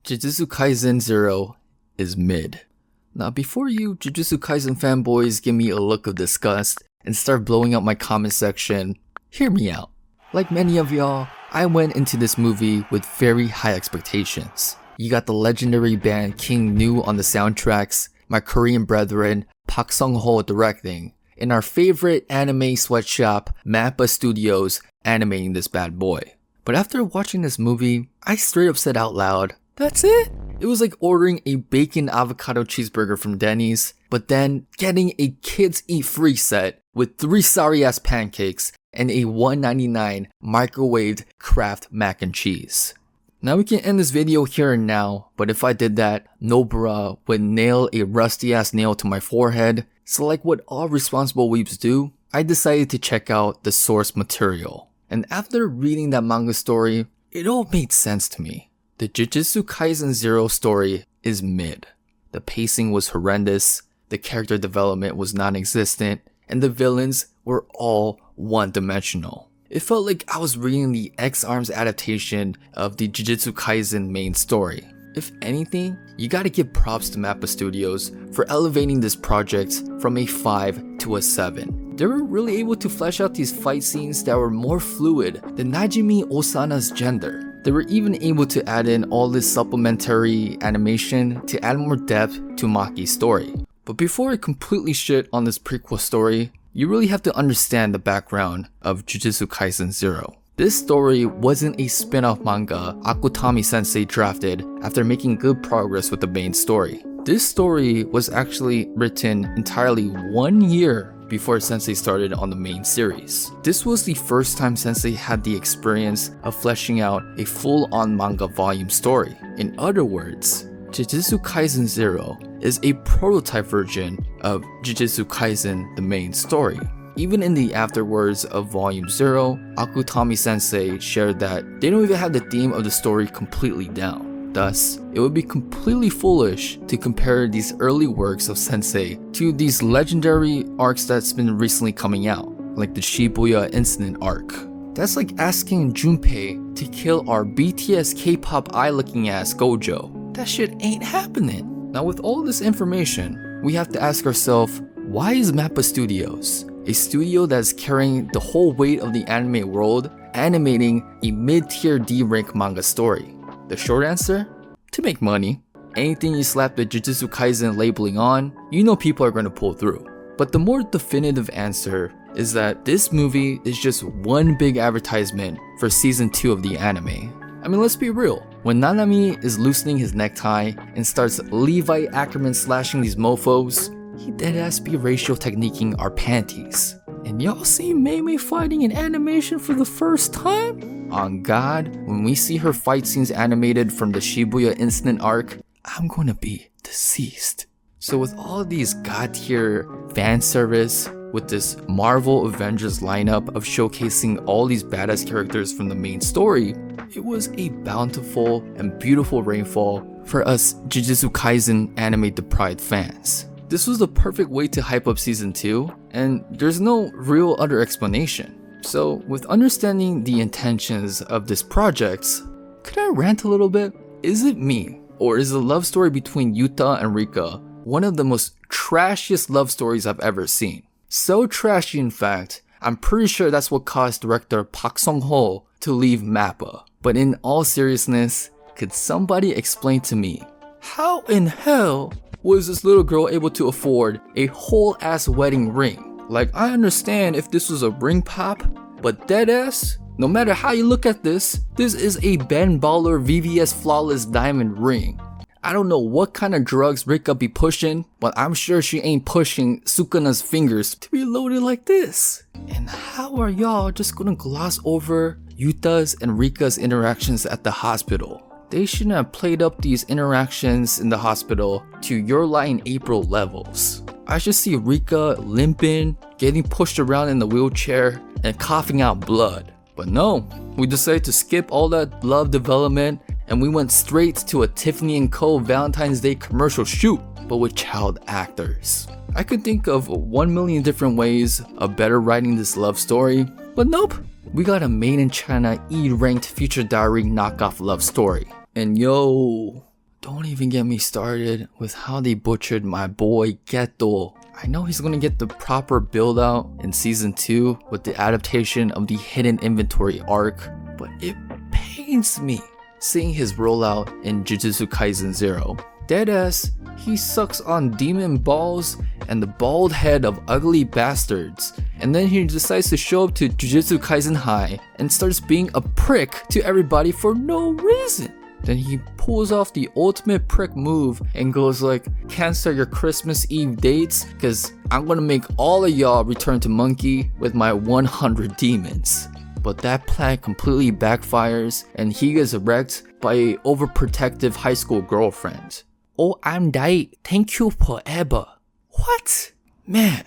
Jujutsu Kaisen 0 is mid. Now before you Jujutsu Kaisen fanboys give me a look of disgust and start blowing up my comment section, hear me out. Like many of y'all, I went into this movie with very high expectations. You got the legendary band King Nu on the soundtracks, my Korean brethren Park Sung-ho directing, and our favorite anime sweatshop Mappa Studios animating this bad boy. But after watching this movie, I straight up said out loud, that's it? It was like ordering a bacon avocado cheeseburger from Denny's, but then getting a kids eat free set with 3 sorry ass pancakes and a $1.99 microwaved Kraft mac and cheese. Now we can end this video here and now, but if I did that, Nobara would nail a rusty ass nail to my forehead. So like what all responsible weebs do, I decided to check out the source material. And after reading that manga story, it all made sense to me. The Jujutsu Kaisen 0 story is mid. The pacing was horrendous, the character development was non-existent, and the villains were all one-dimensional. It felt like I was reading the X-Arms adaptation of the Jujutsu Kaisen main story. If anything, you gotta give props to Mappa Studios for elevating this project from a 5 to a 7. They were really able to flesh out these fight scenes that were more fluid than Najimi Osana's gender. They were even able to add in all this supplementary animation to add more depth to Maki's story. But before I completely shit on this prequel story, you really have to understand the background of Jujutsu Kaisen 0. This story wasn't a spin-off manga Akutami sensei drafted after making good progress with the main story. This story was actually written entirely 1 year before Sensei started on the main series. This was the first time Sensei had the experience of fleshing out a full-on manga volume story. In other words, Jujutsu Kaisen 0 is a prototype version of Jujutsu Kaisen, the main story. Even in the afterwords of Volume 0, Akutami sensei shared that they don't even have the theme of the story completely down. Thus, it would be completely foolish to compare these early works of Sensei to these legendary arcs that's been recently coming out, like the Shibuya incident arc. That's like asking Junpei to kill our BTS K-pop eye-looking ass Gojo. That shit ain't happening. Now with all this information, we have to ask ourselves, why is Mappa Studios, a studio that's carrying the whole weight of the anime world, animating a mid-tier D-rank manga story? The short answer? To make money. Anything you slap the Jujutsu Kaisen labeling on, you know people are going to pull through. But the more definitive answer is that this movie is just one big advertisement for season 2 of the anime. I mean, let's be real. When Nanami is loosening his necktie and starts Levi Ackerman slashing these mofos, he deadass be ratio techniquing our panties. And y'all see Mei fighting in animation for the first time? On God, when we see her fight scenes animated from the Shibuya incident arc, I'm gonna be deceased. So with all these god tier fan service, with this Marvel Avengers lineup of showcasing all these badass characters from the main story, it was a bountiful and beautiful rainfall for us Jujutsu Kaisen anime deprived fans. This was the perfect way to hype up season 2, and there's no real other explanation. So with understanding the intentions of this project, could I rant a little bit? Is it me, or is the love story between Yuta and Rika one of the most trashiest love stories I've ever seen? So trashy in fact, I'm pretty sure that's what caused director Park Sung-ho to leave Mappa. But in all seriousness, could somebody explain to me, how in hell was this little girl able to afford a whole ass wedding ring? Like, I understand if this was a ring pop, but deadass, no matter how you look at this is a Ben Baller VVS Flawless diamond ring. I don't know what kind of drugs Rika be pushing, but I'm sure she ain't pushing Sukana's fingers to be loaded like this. And how are y'all just gonna gloss over Yuta's and Rika's interactions at the hospital? They shouldn't have played up these interactions in the hospital to Your Lie in April levels. I should see Rika limping, getting pushed around in the wheelchair, and coughing out blood. But no, we decided to skip all that love development and we went straight to a Tiffany & Co. Valentine's Day commercial shoot, but with child actors. I could think of 1 million different ways of better writing this love story, but nope. We got a made in China E-ranked Future Diary knockoff love story. And yo, Don't even get me started with how they butchered my boy Geto. I know he's gonna get the proper build out in season 2 with the adaptation of the hidden inventory arc, but it pains me seeing his rollout in Jujutsu Kaisen 0. Deadass, he sucks on demon balls and the bald head of ugly bastards, and then he decides to show up to Jujutsu Kaisen High and starts being a prick to everybody for no reason. Then he pulls off the ultimate prick move and goes like, cancel your Christmas Eve dates cause I'm gonna make all of y'all return to Monkey with my 100 demons. But that plan completely backfires and he gets wrecked by a overprotective high school girlfriend. Oh, I'm Dai, thank you forever. What? Man.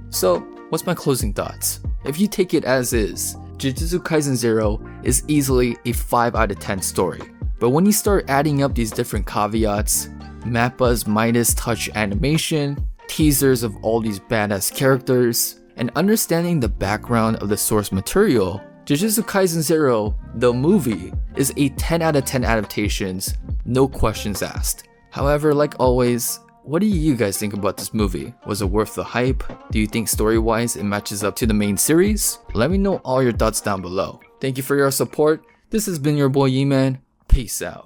So, what's my closing thoughts? If you take it as is, Jujutsu Kaisen 0 is easily a 5 out of 10 story. But when you start adding up these different caveats, Mappa's Midas touch animation, teasers of all these badass characters, and understanding the background of the source material, Jujutsu Kaisen 0, the movie, is a 10 out of 10 adaptations, no questions asked. However, like always, what do you guys think about this movie? Was it worth the hype? Do you think story-wise it matches up to the main series? Let me know all your thoughts down below. Thank you for your support. This has been your boy Yeman. Peace out.